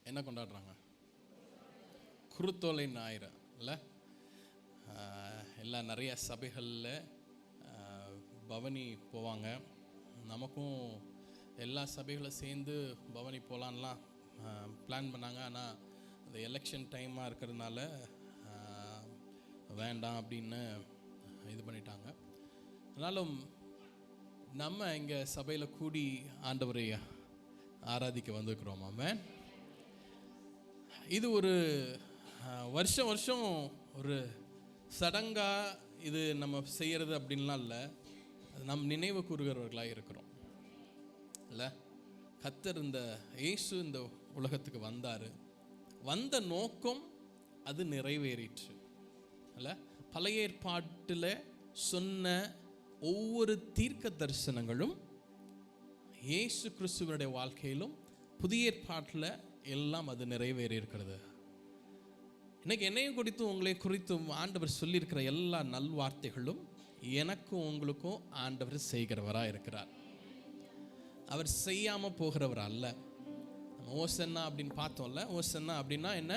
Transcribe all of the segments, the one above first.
என்ன கொண்டாடுறாங்க? குருத்தோலை ஞாயிறு இல்லை? எல்லாம் நிறைய சபைகளில் பவனி போவாங்க. நமக்கும் எல்லா சபைகளும் சேர்ந்து பவனி போகலான்லாம் பிளான் பண்ணாங்க. ஆனால் அந்த எலெக்ஷன் டைமாக இருக்கிறதுனால வேண்டாம் அப்படின்னு இது பண்ணிட்டாங்க. ஆனாலும் நம்ம இங்கே சபையில் கூடி ஆண்டவரை ஆராதிக்க வந்திருக்கிறோம். ஆமென். இது ஒரு வருஷம் வருஷம் ஒரு சடங்காக இது நம்ம செய்கிறது அப்படின்லாம் இல்லை. நம் நினைவு கூறுகிறவர்களாக இருக்கிறோம் இல்லை? கர்த்தர் இந்த இயேசு இந்த உலகத்துக்கு வந்தார். வந்த நோக்கம் அது நிறைவேறிற்று இல்லை? பழைய ஏற்பாட்டில் சொன்ன ஒவ்வொரு தீர்க்க தரிசனங்களும் இயேசு கிறிஸ்துவனுடைய வாழ்க்கையிலும் புதிய ஏற்பாட்டில் எல்லாம் அது நிறைவேறி இருக்கிறது. இன்னைக்கு என்னையும் குறித்தும் உங்களை குறித்தும் ஆண்டவர் சொல்லியிருக்கிற எல்லா நல்வார்த்தைகளும் எனக்கும் உங்களுக்கும் ஆண்டவர் செய்கிறவராக இருக்கிறார். அவர் செய்யாமல் போகிறவர் அல்ல. ஓசன்னா அப்படின்னு பார்த்தோம்ல, ஓசன்னா அப்படின்னா என்ன?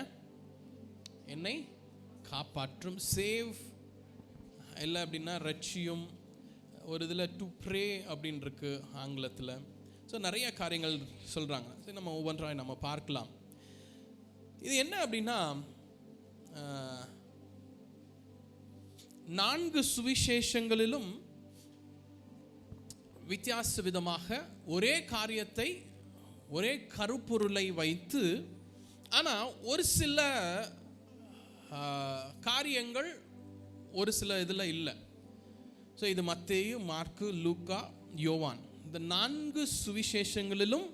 என்னை காப்பாற்றும், சேவ் இல்லை அப்படின்னா ரட்சியும். ஒரு இதில் டு ப்ரே அப்படின்னு இருக்கு ஆங்கிலத்தில். ஸோ நிறைய காரியங்கள் சொல்கிறாங்க. சரி, நம்ம ஒவ்வொன்றாக நம்ம பார்க்கலாம். இது என்ன அப்படின்னா, 4 சுவிசேஷங்களிலும் வித்தியாச விதமாக ஒரே காரியத்தை, ஒரே கருப்பொருளை வைத்து, ஆனால் ஒரு சில காரியங்கள் ஒரு சில இதில் இல்லை. ஸோ இது மத்தேயு, மார்க்கு, லூக்கா, யோவான், இந்த 4 சுவிசேஷங்களிலும்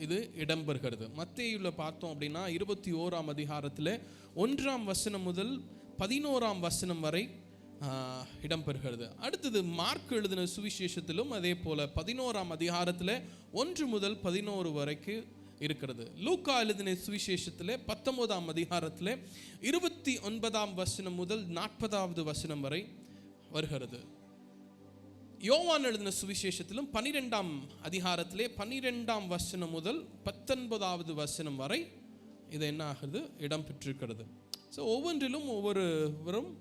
இது இடம்பெறுகிறது. மத்தேயுவில் பார்த்தோம் அப்படின்னா 21ஆம் அதிகாரத்தில் 1ஆம் வசனம் முதல் 11ஆம் வசனம் வரை இடம்பெறுகிறது. அடுத்தது மார்க் எழுதின சுவிசேஷத்திலும் அதே போல 11ஆம் அதிகாரத்தில் 1 முதல் 11 வரைக்கும் இருக்கிறது. லூக்கா எழுதின சுவிசேஷத்தில் 19ஆம் அதிகாரத்தில் 29ஆம் வசனம் முதல் 40ஆவது வசனம் வரை வருகிறது. யோவான் எழுதின சுவிசேஷத்திலும் 12ஆம் அதிகாரத்திலே 12ஆம் வசனம் முதல் 19ஆவது வசனம் வரை இது என்ன ஆகுது? இடம்பெற்றிருக்கிறது. ஸோ ஒவ்வொன்றிலும் ஒவ்வொருவரும்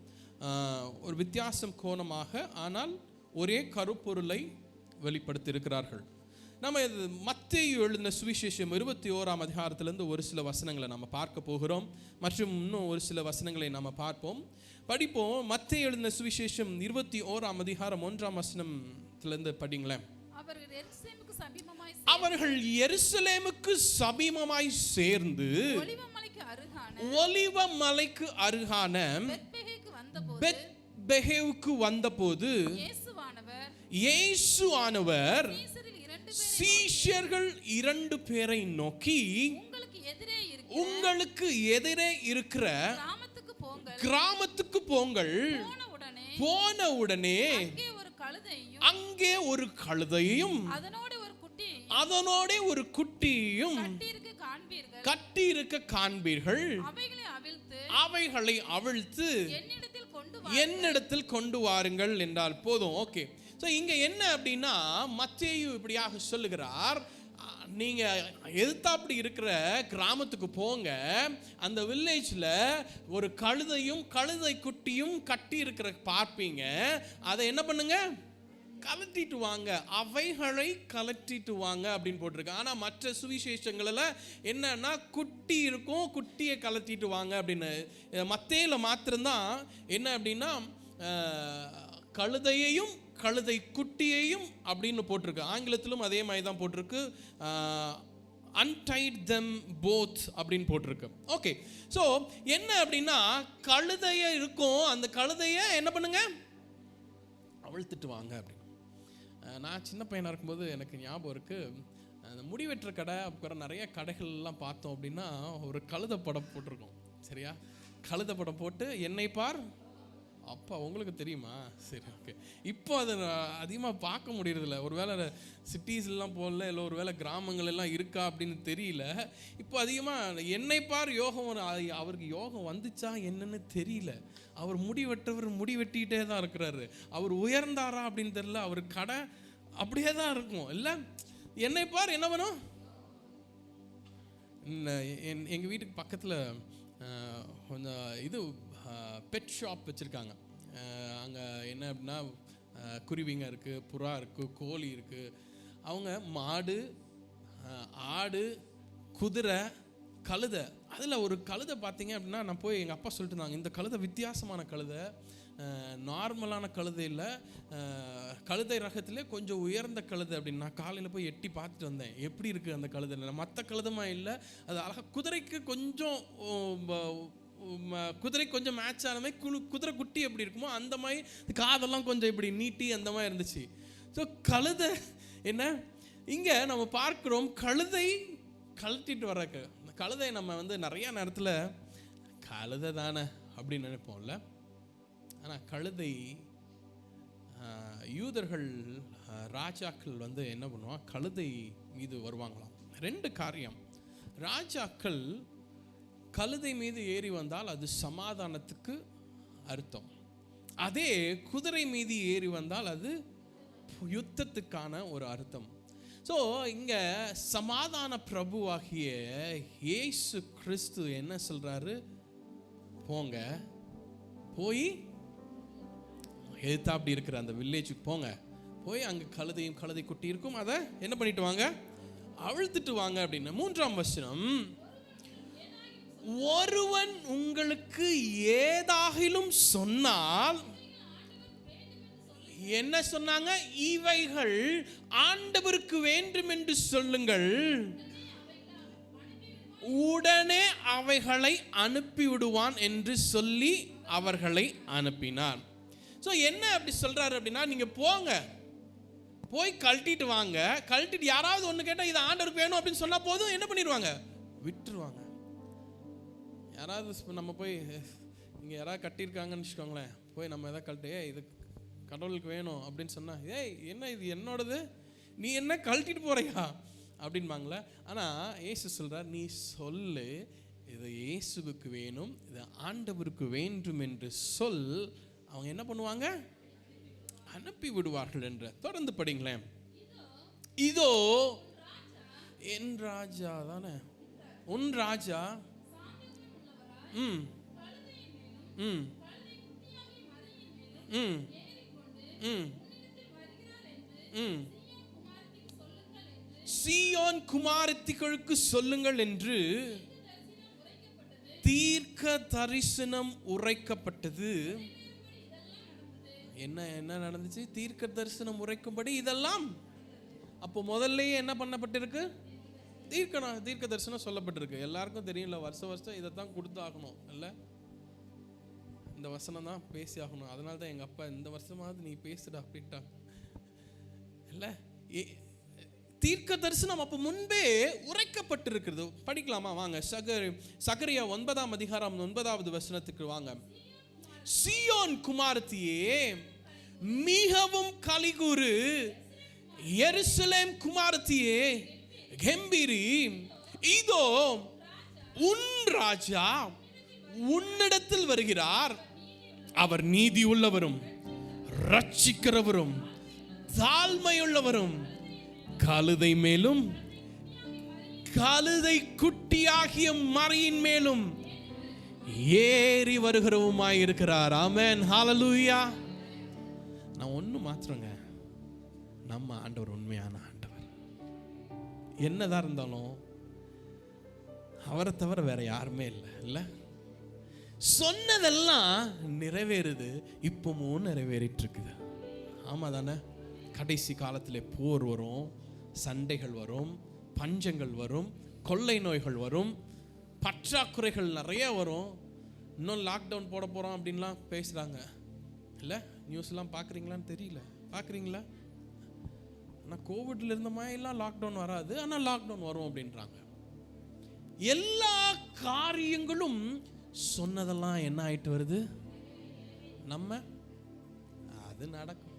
ஒரு வித்தியாசம் கோணமாக, ஆனால் ஒரே கருப்பொருளை வெளிப்படுத்தியிருக்கிறார்கள். நம்ம இது மத்தேயு எழுதின சுவிசேஷம் 21ஆம் அதிகாரத்திலிருந்து ஒரு சில வசனங்களை நம்ம பார்க்க போகிறோம். மற்றும் இன்னும் ஒரு சில வசனங்களை நம்ம பார்ப்போம், படிப்போம். மத்தேயு எழுதின சுவிசேஷம் 21ஆம் அதிகாரம் 1ஆம் வசனத்திலிருந்து படிங்களேன். அவர்கள் எருசலேமுக்கு சமீபமாய் சேர்ந்து ஒலிவ மலைக்கு அருகான பெத்பகேவுக்கு வந்தபோது இயேசுவானவர் சீஷர்கள் 2 பேரை நோக்கி, உங்களுக்கு எதிரே இருக்கிற கிராமத்துக்கு போங்கள். போன உடனே அங்கே ஒரு கழுதையும் அதனோட ஒரு குட்டியும் கட்டியிருக்க காண்பீர்கள். அவைகளை அவிழ்த்து என்னிடத்தில் கொண்டு வாருங்கள் என்றால் போதும். ஓகே, ஸோ இங்கே என்ன அப்படின்னா, மத்தேயு இப்படியாக சொல்லுகிறார், நீங்கள் எதிர்த்தாப்படி இருக்கிற கிராமத்துக்கு போங்க, அந்த வில்லேஜில் ஒரு கழுதையும் கழுதை குட்டியும் கட்டி இருக்கிற பார்ப்பீங்க. அதை என்ன பண்ணுங்க? கலட்டிட்டு வாங்க, அவைகளை கலட்டிட்டு வாங்க அப்படின்னு போட்டிருக்கு. ஆனால் மற்ற சுவிசேஷங்களில் என்னன்னா குட்டி இருக்கும், குட்டியை கலட்டிட்டு வாங்க அப்படின்னு. மத்தேயுல மாத்திரம்தான் என்ன அப்படின்னா கழுதையையும் கழுதை குட்டியையும் அப்படின்னு போட்டிருக்கு. ஆங்கிலத்திலும் அதே மாதிரி தான் போட்டிருக்கு, untied them both அப்படின்னு போட்டிருக்கு. ஓகே, ஸோ என்ன அப்படின்னா கழுதைய இருக்கும், அந்த கழுதைய என்ன பண்ணுங்க? அவிழ்த்துட்டு வாங்க அப்படின்னு. நான் சின்ன பையனாக இருக்கும்போது எனக்கு ஞாபகம் இருக்குது, அந்த முடி வெட்டுற கடை, அப்புறம் நிறைய கடைகள்லாம் பார்த்தோம் அப்படின்னா ஒரு கழுதை படம் போட்டிருக்கோம். சரியா? கழுதை படம் போட்டு என்னை பார். அப்பா உங்களுக்கு தெரியுமா? சரி, ஓகே. இப்போ அதை அதிகமாக பார்க்க முடியறதில்ல. ஒரு வேளை சிட்டிஸ்லாம் போகல, இல்லை ஒரு வேளை கிராமங்கள் எல்லாம் இருக்கா அப்படின்னு தெரியல. இப்போ அதிகமாக என்னை பார் யோகம். அவருக்கு யோகம் வந்துச்சா என்னன்னு தெரியல. அவர் முடி வெட்டவர் முடி வெட்டிக்கிட்டே தான் இருக்கிறாரு. அவர் உயர்ந்தாரா அப்படின்னு தெரியல. அவர் கடை அப்படியே தான் இருக்கும். இல்லை என்னை பார் என்ன வேணும்? எங்கள் வீட்டுக்கு பக்கத்தில் கொஞ்சம் இது பெட் ஷாப் வச்சுருக்காங்க. அங்கே என்ன அப்படின்னா குருவிங்க இருக்குது, புறா இருக்குது, கோழி இருக்குது. அவங்க மாடு, ஆடு, குதிரை, கழுதை. அதில் ஒரு கழுதை பார்த்தீங்க அப்படின்னா, நான் போய் எங்கள் அப்பா சொல்லிட்டு இருந்தாங்க, இந்த கழுதை வித்தியாசமான கழுதை, நார்மலான கழுதை இல்லை, கழுதை ரகத்திலே கொஞ்சம் உயர்ந்த கழுதை அப்படின்னு. நான் காலையில் போய் எட்டி பார்த்துட்டு வந்தேன், எப்படி இருக்குது அந்த கழுதை. மற்ற கழுதமா இல்லை, அது அழகாக குதிரைக்கு கொஞ்சம் குதிரை கொஞ்சம் மேட்ச் ஆன மாதிரி, குதிரை குட்டி எப்படி இருக்குமோ அந்த மாதிரி காதெல்லாம் கொஞ்சம் இப்படி நீட்டி அந்த மாதிரி இருந்துச்சு. ஸோ கழுதை என்ன இங்கே நம்ம பார்க்குறோம், கழுதை கழட்டிட்டு வர்றக்கு. கழுதை நம்ம நிறைய நேரத்தில் கழுதை தானே அப்படின்னு நினைப்போம்ல. ஆனால் கழுதை யூதர்கள் ராஜாக்கள் என்ன பண்ணுவாங்க, கழுதை மீது வருவாங்களாம். 2 காரியம். ராஜாக்கள் கழுதை மீது ஏறி வந்தால் அது சமாதானத்துக்கு அர்த்தம். அதே குதிரை மீது ஏறி வந்தால் அது யுத்தத்துக்கான ஒரு அர்த்தம். ஸோ இங்கே சமாதான பிரபுவாகிய இயேசு கிறிஸ்து என்ன சொல்கிறாரு, போங்க, போய் எதுத்தா அப்படி இருக்கிற அந்த வில்லேஜுக்கு போங்க, போய் அங்கே கழுதையும் கழுதை குட்டி இருக்கும், அதை என்ன பண்ணிட்டு வாங்க, அழுத்துட்டு வாங்க அப்படின்னு. 3ஆம் வசனம், ஒருவன் உங்களுக்கு ஏதாகிலும் சொன்னால், என்ன சொன்னாங்க, இவைகள் ஆண்டவருக்கு வேண்டும் என்று சொல்லுங்கள், உடனே அவைகளை அனுப்பிவிடுவான் என்று சொல்லி அவர்களை அனுப்பினார். ஸோ என்ன அப்படி சொல்றாரு அப்படின்னா, நீங்க போங்க, போய் கழட்டிட்டு வாங்க, கழட்டிட்டு யாராவது ஒன்று கேட்டால் இது ஆண்டவருக்கு வேணும் அப்படின்னு சொன்னா போதும், என்ன பண்ணிடுவாங்க, விட்டுருவாங்க. யாராவது நம்ம போய் இங்கே யாராவது கட்டியிருக்காங்கன்னு வச்சுக்கோங்களேன், போய் நம்ம எதாவது கழட்டி இது கடவுளுக்கு வேணும் அப்படின்னு சொன்னால், என்ன இது என்னோடது, நீ என்ன கழட்டிட்டு போறியா அப்படின்பாங்களே. ஆனால் இயேசு சொல்கிறார், நீ சொல்லு இது இயேசுவுக்கு வேணும், இது ஆண்டவருக்கு வேண்டும் என்று சொல், அவங்க என்ன பண்ணுவாங்க, அனுப்பி விடுவார்கள் என்ற. தொடர்ந்து படிங்களேன். இதோ என் ராஜா தானே, உன் ராஜா சீயோன் குமாரத்திகளுக்கு சொல்லுங்கள் என்று தீர்க்க தரிசனம் உரைக்கப்பட்டது. என்ன என்ன நடந்துச்சு, தீர்க்க தரிசனம் உரைக்கும்படி இதெல்லாம். அப்போ முதல்லயே என்ன பண்ணப்பட்டிருக்கு, தீர்க்க தரிசனம் சொல்லப்பட்டிருக்கு. எல்லாருக்கும் தெரியும்ல, வருஷம் இதைத்தான் கொடுத்தாகணும் இல்லை, இந்த வசனம் தான் பேசி ஆகணும். அதனால தான் எங்கள் அப்பா இந்த வருஷமாவது நீ பேசுடா அப்படின்ட்டா இல்லை. தீர்க்க தரிசனம் அப்போ முன்பே உரைக்கப்பட்டிருக்கிறது. படிக்கலாமா வாங்க, சகரியா 9ஆம் அதிகாரம் 9வது வசனத்துக்கு வாங்க. சீயோன் குமாரத்தியே மிகவும் கலிகூறு, எருசலேம் குமாரத்தியே கெம்பீரி, இதோ உன் ராஜா உன்னிடத்தில் வருகிறார், அவர் நீதி உள்ளவரும் ரட்சிக்கிறவரும் தாழ்மையுள்ளவரும், கழுதை மேலும் கழுதை குட்டியாகிய மறையின் மேலும் ஏறி வருகிறவுமாய் இருக்கிறார். ஆமென், ஹalleluya. நான் ஒன்று மாத்திரங்க, நம்ம ஆண்டவர் உண்மையான ஆண்டவர். என்னதான் இருந்தாலும் அவரை தவிர வேற யாருமே இல்லை இல்லை. சொன்னதெல்லாம் நிறைவேறுது, இப்பவும் நிறைவேறிட்டு இருக்குது. ஆமா தானே. கடைசி காலத்தில் போர் வரும், சண்டைகள் வரும், பஞ்சங்கள் வரும், கொள்ளை நோய்கள் வரும், பற்றாக்குறைகள் நிறைய வரும். இன்னும் லாக்டவுன் போட போகிறோம் அப்படின்லாம் பேசுகிறாங்க இல்லை. நியூஸ்லாம் பார்க்குறீங்களான்னு தெரியல, பார்க்குறீங்களா? ஆனால் கோவிட்ல இருந்த மாதிரிலாம் லாக்டவுன் வராது, ஆனால் லாக்டவுன் வரும் அப்படின்றாங்க. எல்லா காரியங்களும் சொன்னதெல்லாம் என்ன ஆயிட்டு வருது, நம்ம அது நடக்கும்.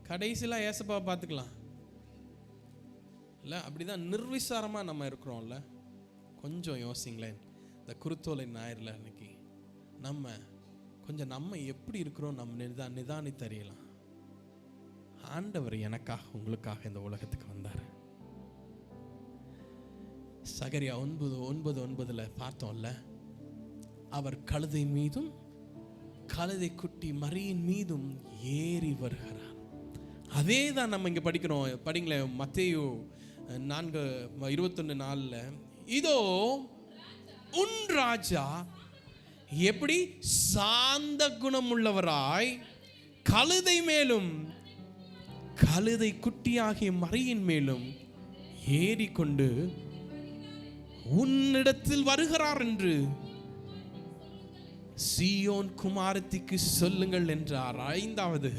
கடைசியில் ஏசப்பாவை பார்த்துக்கலாம் இல்லை. அப்படிதான் நிர்விசாரமாக நம்ம இருக்கிறோம்ல. கொஞ்சம் யோசிங்களேன், இந்த குருத்தோலை ஞாயிறில் இன்னைக்கு நம்ம எப்படி இருக்கிறோம் நம்ம நிதானித்து அறியலாம். ஆண்டவர் எனக்காக உங்களுக்காக இந்த உலகத்துக்கு வந்தார். சகரியா 9:9 பார்த்தோம்ல, அவர் கழுதை மீதும் கழுதை குட்டி மரியின் மீதும் ஏறி வருகிறார். அதே தான் நம்ம இங்கே படிக்கிறோம். படிங்களேன், மத்தேயு 4:21 இதோ உன் ராஜா எப்படி சாந்த குணம் உள்ளவராய் கழுதை மேலும் கழுதை குட்டியாகிய மரியின் மேலும் ஏறிக்கொண்டு உன்னிடத்தில் வருகிறார் என்று சீயோன் குமாரத்திக்கு சொல்லுங்கள் என்றார். 5வது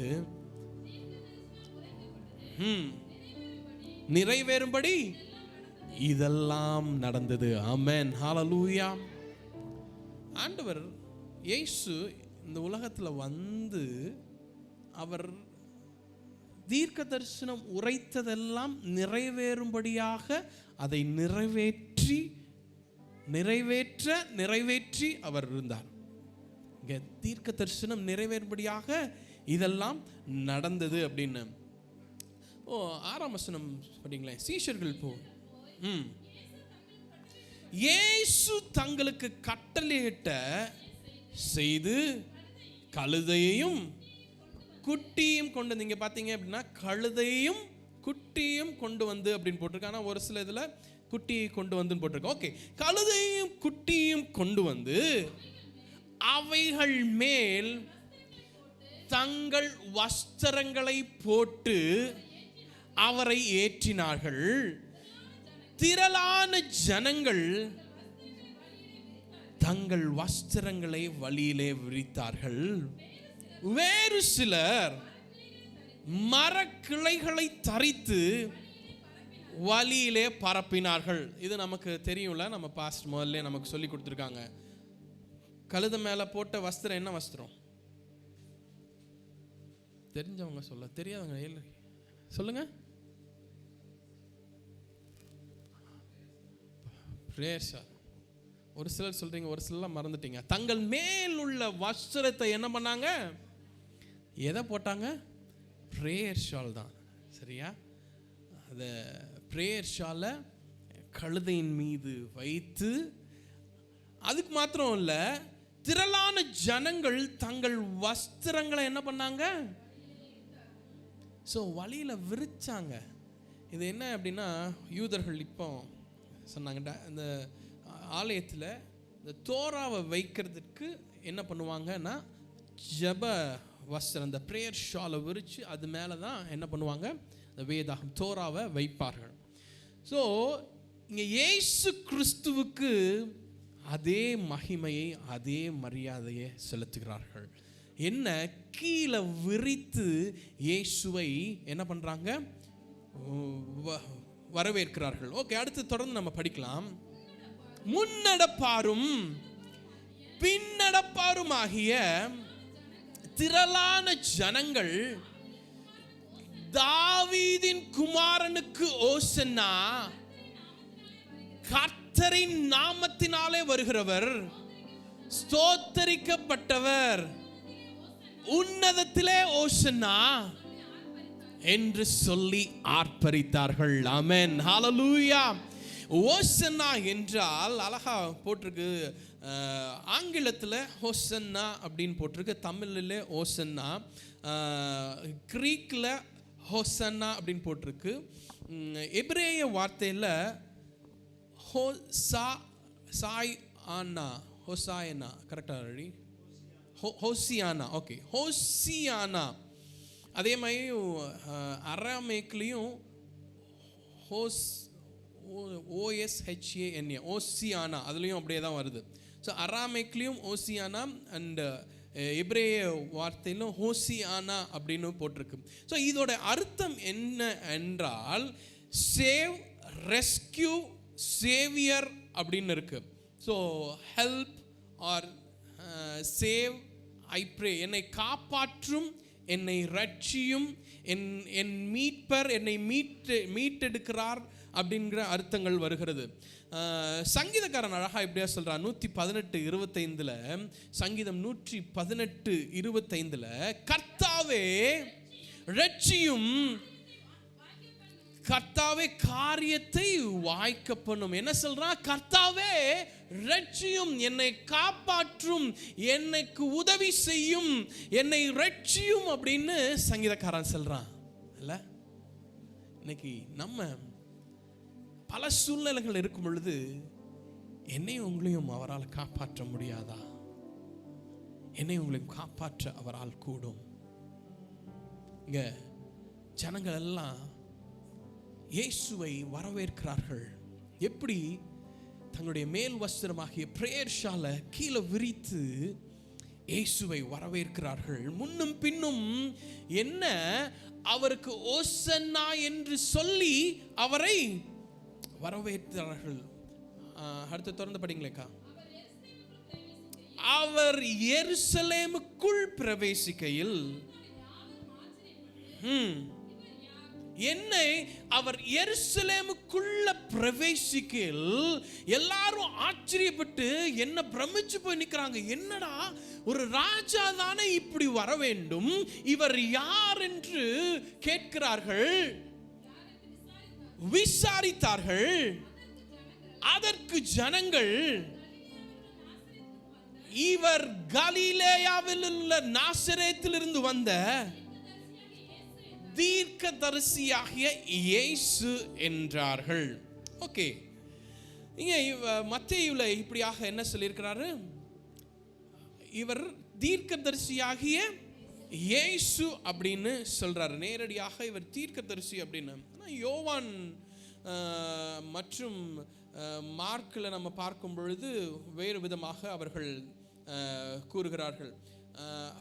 நிறைவேறும்படி இதெல்லாம் நடந்தது. ஆமென், ஹல்லேலூயா. ஆண்டவர் இயேசு இந்த உலகத்துல வந்து அவர் தீர்க்க தரிசனம் உரைத்ததெல்லாம் நிறைவேறும்படியாக அதை நிறைவேற்றி அவர் இருந்தார். இங்க தீர்க்க தரிசனம் நிறைவேறும்படியாக இதெல்லாம் நடந்தது அப்படின்னு. 6ஆம் வசனம் படிங்களேன். சீஷர்கள் இயேசு தங்களுக்கு கட்டளையிட்ட செய்து கழுதையையும் குட்டியும் கொண்டு, நீங்க பாத்தீங்க அப்படின்னா கழுதையும் குட்டியும் கொண்டு வந்து அப்படின்னு போட்டிருக்கு. ஆனா ஒரு சில இதுல குட்டியை கொண்டு வந்து போட்டிருக்கு. ஓகே, கழுதையும் குட்டியும் கொண்டு வந்து அவைகள் மேல் தங்கள் வஸ்திரங்களை போட்டு அவரை ஏற்றினார்கள். திரளான ஜனங்கள் தங்கள் வஸ்திரங்களை வழியிலே விரித்தார்கள். வேறு சிலர் மரக்கிளைகளை தரித்து வழியிலே பரப்பினார்கள். இது நமக்கு தெரியும்ல, நம்ம பாஸ்ட் முதல்ல நமக்கு சொல்லி கொடுத்துருக்காங்க. கழுதை மேல போட்ட வஸ்திரம் என்ன வஸ்திரம்? தெரிஞ்சவங்க சொல்ல, தெரியாதவங்க சொல்லுங்க. ஒரு சிலர் சொல்றீங்க, ஒரு சிலர் மறந்துட்டீங்க. தங்கள் மேல் உள்ள வஸ்திரத்தை என்ன பண்ணாங்க? எதை போட்டாங்க? பிரேயர் ஷால் தான். சரியா? அந்த பிரேயர் ஷாலை கழுதையின் மீது வைத்து, அதுக்கு மாத்திரம் இல்லை, திரளான ஜனங்கள் தங்கள் வஸ்திரங்களை என்ன பண்ணாங்க? ஸோ வழியில விரிச்சாங்க. இது என்ன அப்படின்னா, யூதர்கள் இப்போ சொன்னாங்க, இந்த ஆலயத்தில் இந்த தோராவை வைக்கிறதுக்கு என்ன பண்ணுவாங்கன்னா, ஜப வஸ்திரம், அந்த பிரேயர் ஷாலை விரித்து அது மேலே தான் என்ன பண்ணுவாங்க? இந்த வேதாகம் தோராவை வைப்பார்கள். ஸோ இங்கே இயேசு கிறிஸ்துவுக்கு அதே மகிமையை அதே மரியாதையை செலுத்துகிறார்கள். என்ன? கீழே விரித்து இயேசுவை என்ன பண்றாங்க? வரவேற்கிறார்கள். ஓகே, அடுத்து தொடர்ந்து நம்ம படிக்கலாம். முன்னடப்பாரும் பின்னடப்பாரும் ஆகிய திரளான ஜனங்கள் தாவீதின் குமாரனுக்கு ஓசன்னா, கர்த்தரின் நாமத்தினாலே வருகிறவர் ஸ்தோத்தரிக்கப்பட்டவர், உன்னதத்திலே ஓசன்னா என்று சொல்லி ஆர்ப்பரித்தார்கள். ஆமென், ஹல்லேலூயா. ஓசன்னா என்றால் அழகா போட்டிருக்கு. ஆங்கிலத்தில் ஹோசன்னா அப்படின்னு போட்டிருக்கு, தமிழில் ஓசன்னா, கிரீக்கில் ஹோசன்னா அப்படின்னு போட்டிருக்கு. எபிரேய வார்த்தையில் ஹோசாயனா கரெக்டாக ரெடி? ஹோசியானா. ஓகே, ஹோசியானா. அதே மாதிரி அராமேக்லேயும் OSHANA ஓசியானா, அதுலேயும் அப்படியே தான் வருது. ஸோ அராமேக்லேயும் ஓசியானா அண்ட் எபிரேய வார்த்தையிலும் ஹோசியானா அப்படின்னு போட்டிருக்கு. ஸோ இதோட அர்த்தம் என்ன என்றால் சேவ், ரெஸ்கியூ, சேவியர் அப்படின்னு இருக்கு. So help or save, I pray, என்னை காப்பாற்றும், என்னை ரட்சியும், என் மீட்பர் என்னை மீட்டெடுக்கிறார் அப்படிங்கிற அர்த்தங்கள் வருகிறது. சங்கீதக்காரன் அழகா இப்படியா சொல்றான். 118:25 சங்கீதம் 118:25 கர்த்தாவே ரட்சியும், கர்த்தாவே காரியத்தை வாய்க்க பண்ணும். என்ன சொல்றான்? கர்த்தாவே ரட்சியும், என்னை காப்பாற்றும், எனக்கு உதவி செய்யும், என்னை ரட்சியும் அப்படின்னு சங்கீதக்காரன் சொல்றான். இல்ல, இன்னைக்கு நம்ம பல சூழ்நிலைகள் இருக்கும் பொழுது என்னையும் உங்களையும் அவரால் காப்பாற்ற முடியாதா? என்னை உங்களையும் காப்பாற்ற அவரால் கூடும். இங்க ஜனங்கள் எல்லாம் இயேசுவை வரவேற்கிறார்கள். எப்படி? தங்களுடைய மேல் வஸ்திரமாகிய பிரேயர் ஷாலை கீழே விரித்து இயேசுவை வரவேற்கிறார்கள். முன்னும் பின்னும் என்ன, அவருக்கு ஓசன்னா என்று சொல்லி அவரை வரவேற்கிறார்கள். அடுத்து தொடர்ந்து படிங்களேக்கா. அவர் எருசலேமுக்குள் பிரவேசிக்கையில், என்னை அவர் எருசலேமுக்குள்ள பிரவேசிக்கையில் எல்லாரும் ஆச்சரியப்பட்டு என்ன பிரமிச்சு போய் நிற்கிறாங்க. என்னடா, ஒரு ராஜா தானே இப்படி வர வேண்டும், இவர் யார் என்று கேட்கிறார்கள், விசாரித்தார்கள். அதற்கு ஜனங்கள், இவர் கலிலேயாவில் உள்ள நாசரேத்திலிருந்து வந்த தீர்க்கதரிசியாகிய இயேசு என்றார்கள். ஓகே, இங்க மத்தேயுல இப்படியாக என்ன சொல்லியிருக்கிறாரு? இவர் தீர்க்கதரிசியாகிய இயேசு அப்படின்னு சொல்றாரு. நேரடியாக இவர் தீர்க்கதரிசி அப்படின்னு. யோவான் மற்றும் மார்க்கில் நம்ம பார்க்கும் பொழுது வேறு விதமாக அவர்கள் கூறுகிறார்கள்.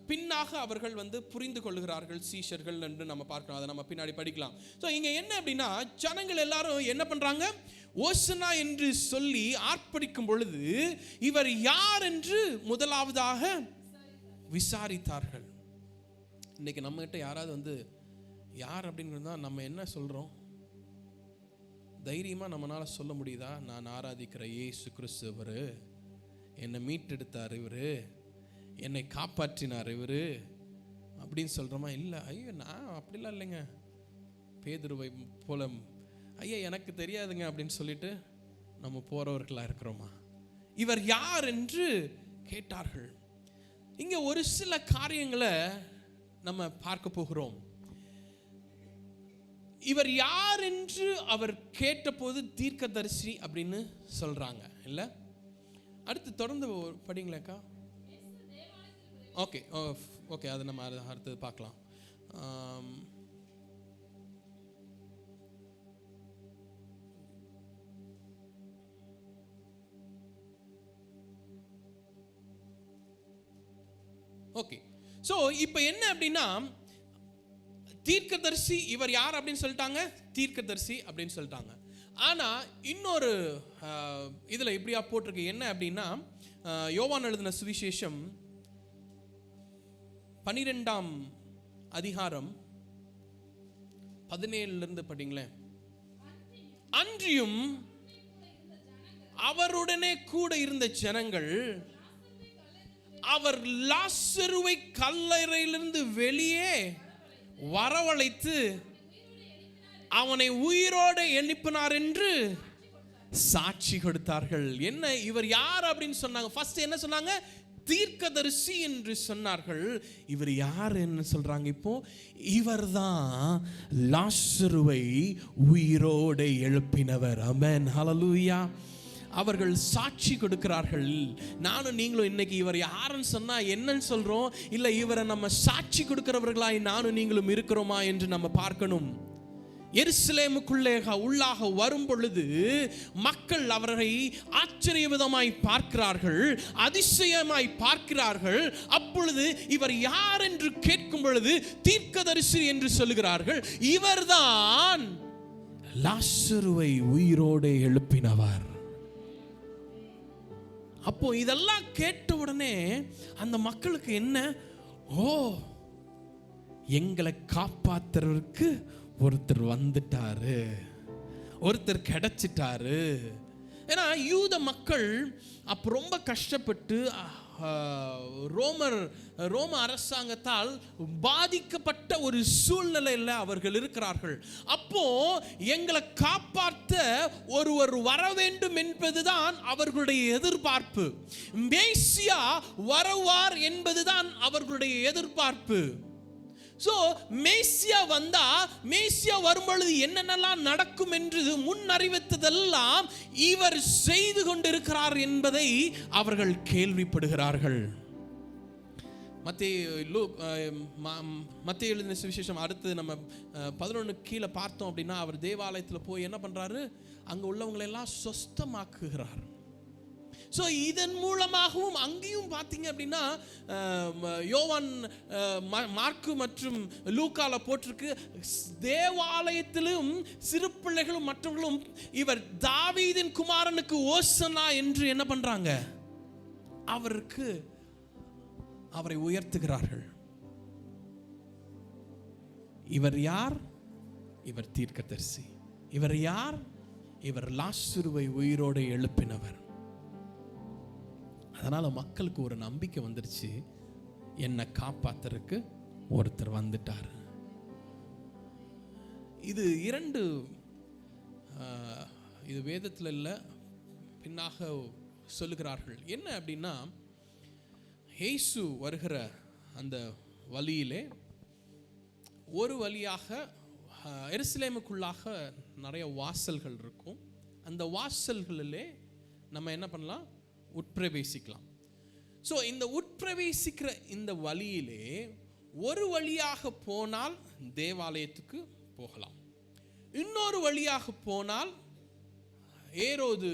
பின்னாக அவர்கள் புரிந்து கொள்கிறார்கள் சீஷர்கள் என்று நம்ம பார்க்கலாம். அதை நம்ம பின்னாடி படிக்கலாம். ஸோ இங்கே என்ன அப்படின்னா, ஜனங்கள் எல்லாரும் என்ன பண்ணுறாங்க? ஓசனா என்று சொல்லி ஆர்ப்பரிக்கும் பொழுது இவர் யார் என்று முதலாவதாக விசாரித்தார்கள். இன்னைக்கு நம்மகிட்ட யாராவது யார் அப்படின்னு தான் நம்ம என்ன சொல்கிறோம்? தைரியமாக நம்மளால் சொல்ல முடியுதா? நான் ஆராதிக்கிற இயேசு கிறிஸ்து, இவர் என்னை மீட்டெடுத்தார், இவர் என்னை காப்பாற்றினார், இவர் அப்படின்னு சொல்கிறோமா? இல்லை, ஐயோ நான் அப்படிலாம் இல்லைங்க, பேதுருவை போல, ஐயா எனக்கு தெரியாதுங்க அப்படின்னு சொல்லிட்டு நம்ம போகிறவர்களாக இருக்கிறோமா? இவர் யார் என்று கேட்டார்கள். இங்கே ஒரு சில காரியங்களை நம்ம பார்க்க போகிறோம். இவர் யார் என்று அவர் கேட்டபோது தீர்க்கதரிசி அப்படின்னு சொல்றாங்க. இல்ல, அடுத்து தொடர்ந்து படிங்களேக்கா. ஓகே ஓகே, அதை நம்ம அடுத்தது பார்க்கலாம். ஓகே, ஸோ இப்போ என்ன அப்படின்னா, தீர்க்கதரிசி இவர் யார் அப்படின்னு சொல்லிட்டாங்க, தீர்க்கதரிசி அப்படின்னு சொல்லிட்டாங்க. ஆனால் இன்னொரு இதில் இப்படியா போட்டிருக்கு. என்ன அப்படின்னா, யோவான் எழுதின சுவிசேஷம் 12ஆம் அதிகாரம் 17 படிங்களேன். அன்றியும் அவருடனே கூட இருந்த ஜனங்கள் அவர் லாசருவை கல்லறையிலிருந்து வெளியே வரவழைத்து அவனை உயிரோடு எழுப்பினார் என்று சாட்சி கொடுத்தார்கள். என்ன, இவர் யார் அப்படின்னு சொன்னாங்க? ஃபர்ஸ்ட் என்ன சொன்னாங்க? தீர்க்கதரிசி என்று சொன்னார்கள். இவர் யார் என்ன சொல்றாங்க இப்போ? இவர்தான் லாசருவை உயிரோடு எழுப்பினவர். ஆமென், ஹல்லேலூயா. அவர்கள் சாட்சி கொடுக்கிறார்கள். நானும் நீங்களும் இன்னைக்கு இவர் யாருன்னு சொன்னா என்னன்னு சொல்றோம்? இல்லை, இவரை நம்ம சாட்சி கொடுக்கிறவர்களாய் நானும் நீங்களும் இருக்கிறோமா என்று நம்ம பார்க்கணும். எருசலேமுக்குள்ளே உள்ளாக வரும் பொழுது மக்கள் அவரை ஆச்சரியவிதமாய் பார்க்கிறார்கள், அதிசயமாய் பார்க்கிறார்கள். அப்பொழுது இவர் யார் என்று கேட்கும் பொழுது தீர்க்கதரிசி என்று சொல்லுகிறார்கள். இவர்தான் லாசருவை உயிரோடு எழுப்பினவர். அப்போ இதெல்லாம் கேட்ட உடனே அந்த மக்களுக்கு என்ன, ஓ, எங்களை காப்பாத்துறதுக்கு ஒருத்தர் வந்துட்டாரு, ஒருத்தர் கிடைச்சிட்டாரு. ஏன்னா யூத மக்கள் அப்போ ரொம்ப கஷ்டப்பட்டு ரோம அரசாங்கத்தால் பாதிக்கப்பட்ட ஒரு சூழ்நிலையில் அவர்கள் இருக்கிறார்கள். அப்போ எங்களை காப்பாற்ற ஒருவர் வர வேண்டும் என்பதுதான் அவர்களுடைய எதிர்பார்ப்பு. மேசியா வருவார் என்பதுதான் அவர்களுடைய எதிர்பார்ப்பு. ஸோ மேசியா வந்தா, மேசியா வரும்பொழுது என்னென்னலாம் நடக்கும் என்று முன்னறிவித்ததெல்லாம் இவர் செய்து கொண்டிருக்கிறார் என்பதை அவர்கள் கேள்விப்படுகிறார்கள். மத்தேயு எழுதின சுவிசேஷம் அடுத்து நம்ம 11 கீழே பார்த்தோம் அப்படின்னா, அவர் தேவாலயத்தில் போய் என்ன பண்றாரு, அங்க உள்ளவங்களை எல்லாம் சொஸ்தமாக்குகிறார். ஸோ இதன் மூலமாகவும் அங்கேயும் பார்த்தீங்க அப்படின்னா, யோவான், மார்க்கு மற்றும் லூக்கால போட்டிருக்கு, தேவாலயத்திலும் சிறு பிள்ளைகளும் மற்றவர்களும் இவர் தாவீதின் குமாரனுக்கு ஓசன்னா என்று என்ன பண்றாங்க, அவரை உயர்த்துகிறார்கள். இவர் யார்? இவர் தீர்க்கதரிசி. இவர் யார்? இவர் லாசருவை உயிரோடு எழுப்பினவர். அதனால மக்களுக்கு ஒரு நம்பிக்கை வந்துருச்சு, என்னை காப்பாத்துறதுக்கு ஒருத்தர் வந்துட்டார். இது இது வேதத்தில் இல்லை, பின்னாக சொல்லுகிறார்கள். என்ன அப்படின்னா, இயேசு வருகிற அந்த வழியிலே ஒரு வழியாக எருசலேமுக்குள்ளாக நிறைய வாசல்கள் இருக்கும். அந்த வாசல்களிலே நம்ம என்ன பண்ணலாம், உட்பிரவேசிக்கலாம். ஸோ இந்த உட்பிரவேசிக்கிற இந்த வழியிலே ஒரு வழியாக போனால் தேவாலயத்துக்கு போகலாம், இன்னொரு வழியாக போனால் ஏரோது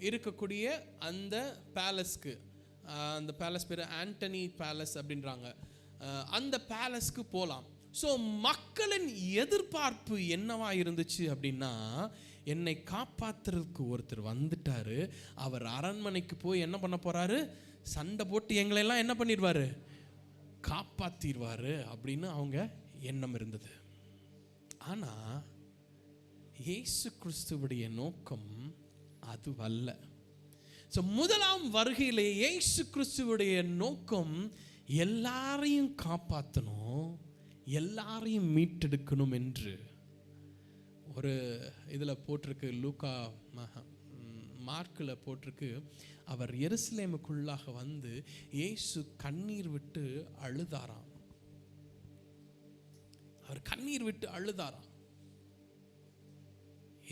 இருக்கக்கூடிய அந்த பேலஸ்க்கு, அந்த பேலஸ் பேர் ஆண்டனி பேலஸ் அப்படின்றாங்க, அந்த பேலஸ்க்கு போகலாம். ஸோ மக்களின் எதிர்பார்ப்பு என்னவா இருந்துச்சு அப்படின்னா, என்னை காப்பாத்துறதுக்கு ஒருத்தர் வந்துட்டாரு, அவர் அரண்மனைக்கு போய் என்ன பண்ண போறாரு, சண்டை போட்டு எங்களை எல்லாம் என்ன பண்ணிடுவாரு, காப்பாத்திடுவாரு அப்படின்னு அவங்க எண்ணம் இருந்தது. ஆனா இயேசு கிறிஸ்துவுடைய நோக்கம் அது அல்ல. ஸோ முதலாம் வருகையிலே இயேசு கிறிஸ்துவுடைய நோக்கம் எல்லாரையும் காப்பாற்றணும், எல்லாரையும் மீட்டெடுக்கணும் என்று ஒரு இதில் போட்டிருக்கு, லூக்கா மார்க்கில் போட்டிருக்கு, அவர் எருசலேமுக்குள்ளாக வந்து இயேசு கண்ணீர் விட்டு அழுதாராம். அவர் கண்ணீர் விட்டு அழுதாராம்.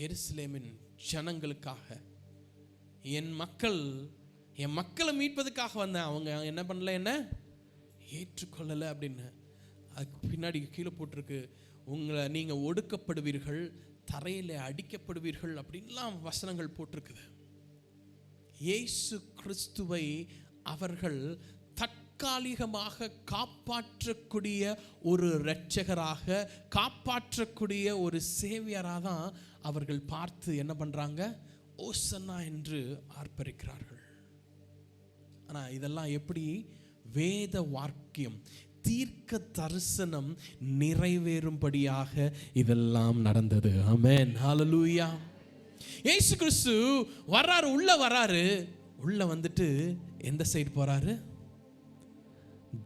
எருசலேமின் ஜனங்களுக்காக, என் மக்களை மீட்பதுக்காக வந்தேன், அவங்க என்ன பண்ணல, என்ன ஏற்றுக்கொள்ளலை அப்படின்னு. அதுக்கு பின்னாடி கீழே போட்டிருக்கு, நீங்கள் ஒடுக்கப்படுவீர்கள், தரையில் அடிக்கப்படுவீர்கள் அப்படின்லாம் வசனங்கள் போட்டிருக்குது. இயேசு கிறிஸ்துவை அவர்கள் தற்காலிகமாக காப்பாற்றக்கூடிய ஒரு இரட்சகராக, காப்பாற்றக்கூடிய ஒரு சேவியராக தான் அவர்கள் பார்த்து என்ன பண்றாங்க, ஓசன்னா என்று ஆர்ப்பரிக்கிறார்கள். ஆனால் இதெல்லாம் எப்படி, வேத வாக்கியம், தீர்க்க தரிசனம் நிறைவேறும்படியாக இதெல்லாம் நடந்தது. ஆமென், ஹல்லேலூயா. இயேசு கிறிஸ்து வர்றாரு, உள்ள வந்துட்டு எந்த சைடு போறாரு,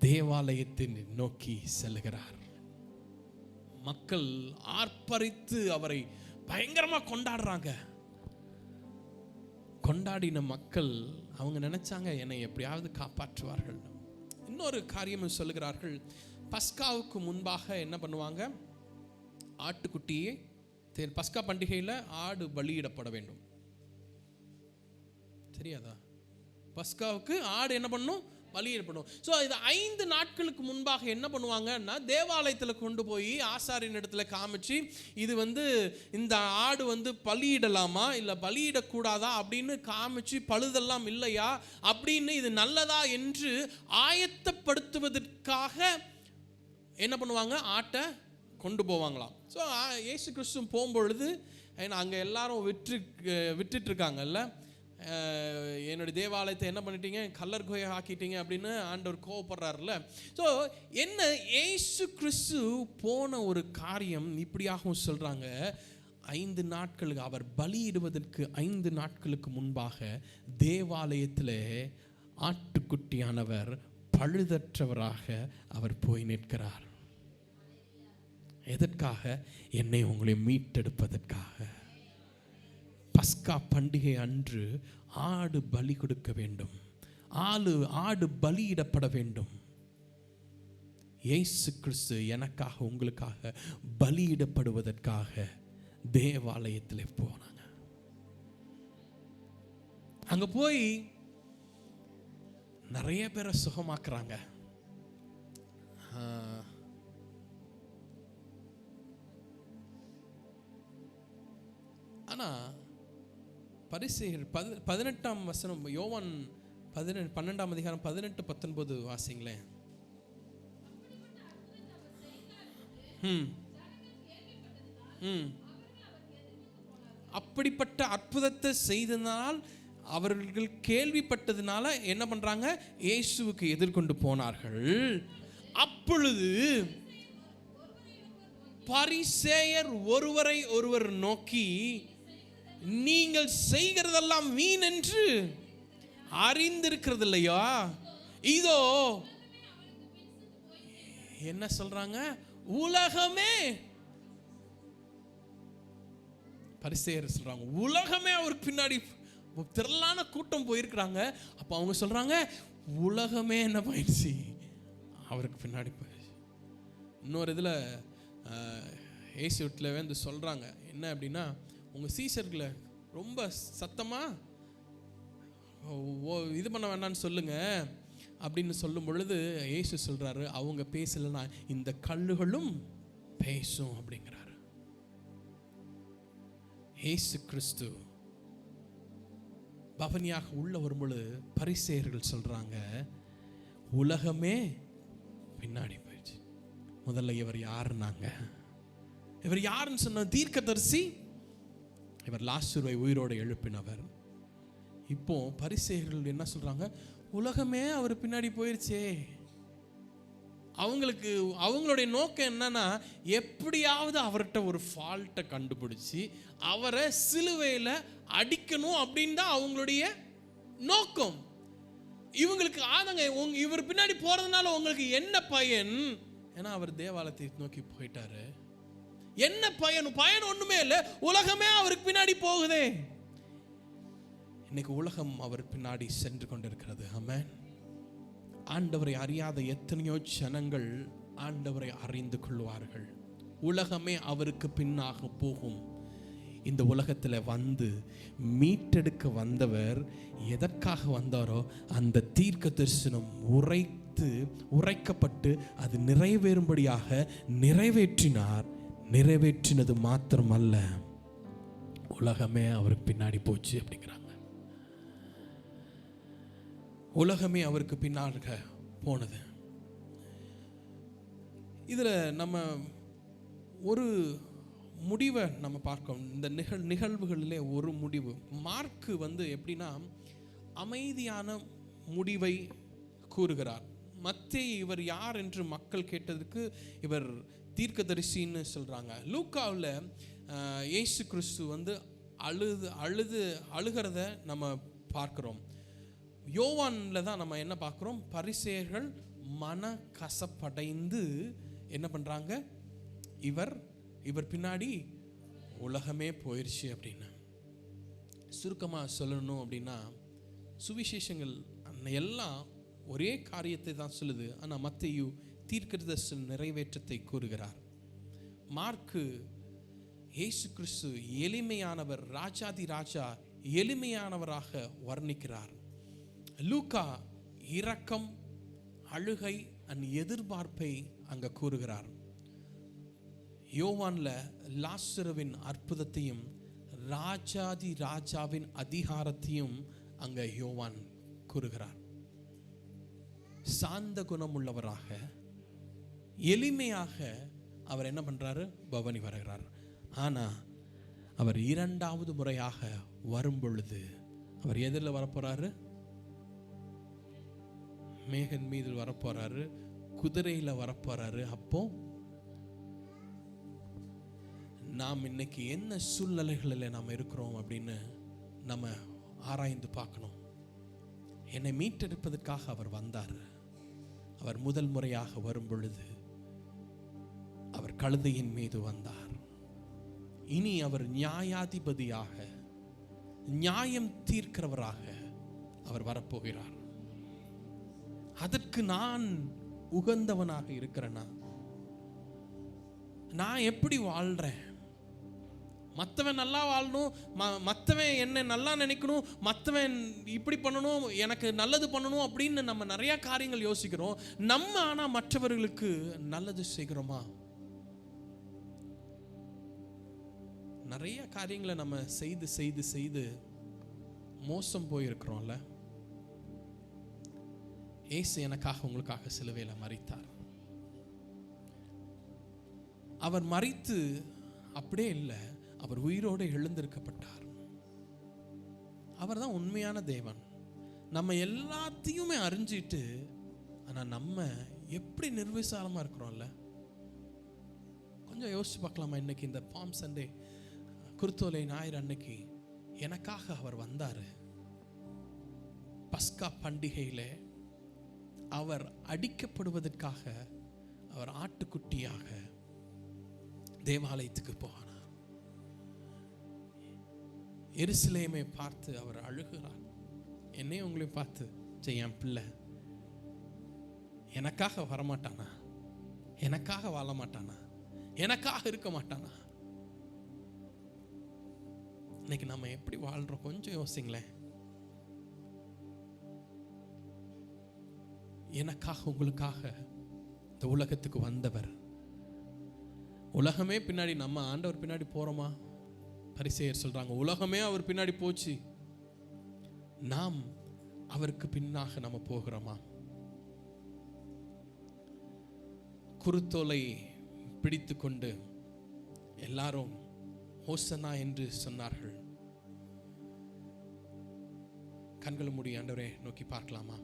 தேவாலயத்தை நோக்கி செல்கிறார். மக்கள் ஆர்ப்பரித்து அவரை பயங்கரமா கொண்டாடுறாங்க. கொண்டாடின மக்கள் அவங்க நினைச்சாங்க, என்னை எப்படியாவது காப்பாற்றுவார்கள். இன்னொரு காரியம் சொல்லுகிறார்கள், பஸ்காவுக்கு முன்பாக என்ன பண்ணுவாங்க, ஆட்டுக்குட்டியை, பஸ்கா பண்டிகையில் ஆடு பலியிடப்பட வேண்டும். தெரியாதா? பஸ்காவுக்கு ஆடு என்ன பண்ணும், பலியிடப்படும். ஸோ இது 5 நாட்களுக்கு முன்பாக என்ன பண்ணுவாங்கன்னா, தேவாலயத்தில் கொண்டு போய் ஆசாரியின் இடத்துல காமிச்சு, இது இந்த ஆடு பலியிடலாமா இல்லை பலியிடக்கூடாதா அப்படின்னு காமிச்சு, பழுதெல்லாம் இல்லையா அப்படின்னு, இது நல்லதா என்று ஆயத்தப்படுத்துவதற்காக என்ன பண்ணுவாங்க, ஆட்டை கொண்டு போவாங்களாம். ஸோ இயேசு கிறிஸ்து போகும்பொழுது, ஏன்னா அங்கே எல்லாரும் விட்டுட்டு இருக்காங்கல்ல, என்னுடைய தேவாலயத்தை என்ன பண்ணிட்டீங்க, கல்லர் குகை ஆக்கிட்டீங்க அப்படின்னு ஆண்டவர் கோவப்படுறாருல. ஸோ என்ன, இயேசு கிறிஸ்து போன ஒரு காரியம் இப்படியாகவும் சொல்றாங்க, 5 நாட்களுக்கு, அவர் பலியிடுவதற்கு 5 நாட்களுக்கு முன்பாக தேவாலயத்தில் ஆட்டுக்குட்டியானவர் பழுதற்றவராக அவர் போய் நிற்கிறார். எதற்காக? என்னை உங்களை மீட்டெடுப்பதற்காக. பஸ்கா பண்டிகை அன்று ஆடு பலி கொடுக்க வேண்டும், ஆடு பலியிடப்பட வேண்டும். இயேசு கிறிஸ்து எனக்காக உங்களுக்காக பலியிடப்படுவதற்காக தேவாலயத்தில் போனாங்க. அங்க போய் நிறைய பேரை சுகமாக்குறாங்க. ஆனா பரிசேயர் 18ஆம் வசனம், யோவான் 12ஆம் அதிகாரம் 18-19 வாசிங்களேன். அப்படிப்பட்ட அற்புதத்தை செய்ததால் அவர்கள் கேள்விப்பட்டதுனால என்ன பண்றாங்க? இயேசுவுக்கு எதிர்கொண்டு போனார்கள். அப்பொழுது பரிசேயர் ஒருவரை ஒருவர் நோக்கி, நீங்கள் செய்கிறதெல்லாம் வீண் என்று அறிந்திருக்கிறது இல்லையா? இதோ என்ன சொல்றாங்க? உலகமே, பரிசேயர் சொல்றாங்க, உலகமே அவருக்கு பின்னாடி திரளான கூட்டம் போயிருக்கிறாங்க. அப்ப அவங்க சொல்றாங்க, உலகமே என்ன போயிடுச்சு, அவருக்கு பின்னாடி போயிடுச்சு. இன்னொரு இதுல ஏசு வீட்டில் வந்து சொல்றாங்க என்ன அப்படின்னா, உங்க சீசர்களை ரொம்ப சத்தமா இது பண்ண வேண்டாம்னு சொல்லுங்க அப்படின்னு சொல்லும் பொழுது இயேசு சொல்றாரு, அவங்க பேசலன்னா இந்த கல்லுகளும் பேசும் அப்படிங்கிறாரு. இயேசு கிறிஸ்து பவனியாக உள்ள வரும்பொழுது பரிசேயர்கள் சொல்றாங்க, உலகமே பின்னாடி போயிடுச்சு. முதல்ல இவர் யாருன்னாங்க? இவர் யாருன்னு சொன்ன? தீர்க்கதரிசி. இவர் லாசருவை உயிரோடு எழுப்பினவர். இப்போ பரிசேயர்கள் என்ன சொல்றாங்க? உலகமே அவர் பின்னாடி போயிருச்சே. அவங்களுக்கு அவங்களுடைய நோக்கம் என்னன்னா, எப்படியாவது அவர்கிட்ட ஒரு ஃபால்ட்டை கண்டுபிடிச்சி அவரை சிலுவையில் அடிக்கணும் அப்படின்னு தான் அவங்களுடைய நோக்கம். இவங்களுக்கு ஆதங்க, இவர் பின்னாடி போறதுனால உங்களுக்கு என்ன பயன்? ஏன்னா அவர் தேவாலயத்தை நோக்கி போயிட்டாரு. என்ன பயன்? பயன் ஒண்ணுமே இல்லை. உலகமே அவருக்கு பின்னாடி போகுதே. இன்னைக்கு உலகம் அவர் பின்னாடி சென்று கொண்டிருக்கிறது. ஆமென். ஆண்டவரை அறியாத எத்தனையோ ஜனங்கள் ஆண்டவரை அறிந்து கொள்வார்கள். உலகமே அவருக்கு பின்னாக போகும். இந்த உலகத்தில் வந்து மீட்டெடுக்க வந்தவர் எதற்காக வந்தாரோ அந்த தீர்க்க தரிசனம் உரைக்கப்பட்டு அது நிறைவேறும்படியாக நிறைவேற்றினார். நிறைவேற்றினது மாத்திரமல்ல, உலகமே அவருக்கு பின்னாடி போச்சு அப்படிங்கிறாங்க. உலகமே அவருக்கு பின்னாக போனது. இதில் நம்ம ஒரு முடிவை நம்ம பார்க்கணும். இந்த நிகழ்வுகளிலே ஒரு முடிவு. மார்க்கு வந்து எப்படின்னா அமைதியான முடிவை கூறுகிறார். மத்தேயு இவர் யார் என்று மக்கள் கேட்டதுக்கு இவர் தீர்க்கதரிசின்னு சொல்கிறாங்க. லூக்காவில் இயேசு கிறிஸ்து வந்து அழுகிறத நம்ம பார்க்குறோம். யோவானில் தான் நம்ம என்ன பார்க்குறோம்? பரிசேயர்கள் மன கசப்படைந்து என்ன பண்ணுறாங்க? இவர் பின்னாடி உலகமே போயிடுச்சு அப்படின்னு. சுருக்கமாக சொல்லணும் அப்படின்னா, சுவிசேஷங்கள் எல்லாம் ஒரே காரியத்தை தான் சொல்லுது. ஆனால் மத்தேயு தீர்க்கதரிசன நிறைவேற்றத்தை கூறுகிறார். மார்க்கு இயேசு கிறிஸ்து எளிமையானவர், ராஜாதி ராஜா எளிமையானவராக வர்ணிக்கிறார். லூக்கா இரக்கம், அழுகை எதிர்பார்ப்பை அங்க கூறுகிறார். யோவான்ல லாசருவின் அற்புதத்தையும் ராஜாதி ராஜாவின் அதிகாரத்தையும் அங்க யோவான் கூறுகிறார். சாந்த குணம் உள்ளவராக எளிமையாக அவர் என்ன பண்றாரு? பவனி வருகிறார். ஆனா அவர் இரண்டாவது முறையாக வரும் பொழுது அவர் எதில் வரப்போறாரு? மேகன் மீது வரப்போறாரு, குதிரையில வரப்போறாரு. அப்போ நாம் இன்னைக்கு என்ன சூழ்நிலைகளில் நாம் இருக்கிறோம் அப்படின்னு நம்ம ஆராய்ந்து பார்க்கணும். என்னை மீட்டெடுப்பதற்காக அவர் வந்தார். அவர் முதல் முறையாக வரும் பொழுது அவர் கழுதையின் மீது வந்தார். இனி அவர் நியாயாதிபதியாக, நியாயம் தீர்க்கிறவராக அவர் வரப்போகிறார். அதற்கு நான் உகந்தவனாக இருக்கிறேனா? நான் எப்படி வாழ்றேன்? மற்றவன் நல்லா வாழணும், மற்றவன் என்ன நல்லா நினைக்கணும், மற்றவன் இப்படி பண்ணணும், எனக்கு நல்லது பண்ணணும் அப்படின்னு நம்ம நிறைய காரியங்கள் யோசிக்கிறோம். நம்ம ஆனா மற்றவர்களுக்கு நல்லது செய்கிறோமா? நிறைய காரியங்களை நம்ம செய்து செய்து செய்து மோசம் போயிருக்கிறோம்ல. இயேசு எனக்காக உங்களுக்காக சிலுவையில மரித்தார். அவர் மரித்து அப்படியே இல்லை, அவர் உயிரோடு எழுந்திருக்கப்பட்டார். அவர் தான் உண்மையான தேவன். நம்ம எல்லாத்தையுமே அறிஞ்சிட்டு ஆனா நம்ம எப்படி நிர்விசாரமா இருக்கிறோம்ல. கொஞ்சம் யோசிச்சு பார்க்கலாமா? இன்னைக்கு இந்த பாம் சண்டே, குருத்தோலை ஞாயிறு அன்னைக்கு எனக்காக அவர் வந்தாரு. பஸ்கா பண்டிகையில அவர் அடிக்கப்படுவதற்காக அவர் ஆட்டுக்குட்டியாக தேவாலயத்துக்கு போனார். எருசலேமை பார்த்து அவர் அழுகிறார். என்னையும் உங்களையும் பார்த்து, என் பிள்ளை எனக்காக வரமாட்டானா? எனக்காக வாழ மாட்டானா? எனக்காக இருக்க மாட்டானா? இன்னைக்கு நம்ம எப்படி வாழ்றோம் கொஞ்சம் யோசிங்களேன். எனக்காக உங்களுக்காக இந்த உலகத்துக்கு வந்தவர். உலகமே பின்னாடி, நம்ம ஆண்டவர் பின்னாடி போறோமா? பரிசேயர் சொல்றாங்க உலகமே அவர் பின்னாடி போச்சு, நாம் அவருக்கு பின்னாக நம்ம போகிறோமா? குருத்தோலை பிடித்து கொண்டு எல்லாரும் ஹோசனா என்று சொன்னார்கள். கண்களை மூடி ஆண்டவரே நோக்கி பார்க்கலாமா?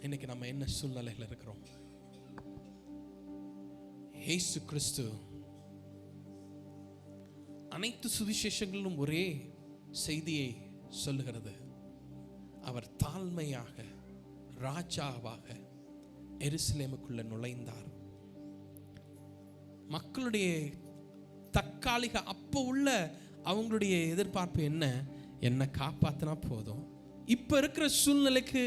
இன்னைக்கு நம்ம என்ன சூழ்நிலையில் இருக்கிறோம்? இயேசு கிறிஸ்து அனைத்து சுவிசேஷங்களிலும் ஒரே செய்தியை சொல்லுகிறது. அவர் தாழ்மையாக ராஜாவாக எருசலேமுக்குள்ள நுழைந்தார். மக்களுடைய தற்காலிக அப்போ உள்ள அவங்களுடைய எதிர்பார்ப்பு என்ன? என்னை காப்பாத்தினா போதும். இப்ப இருக்கிற சூழ்நிலைக்கு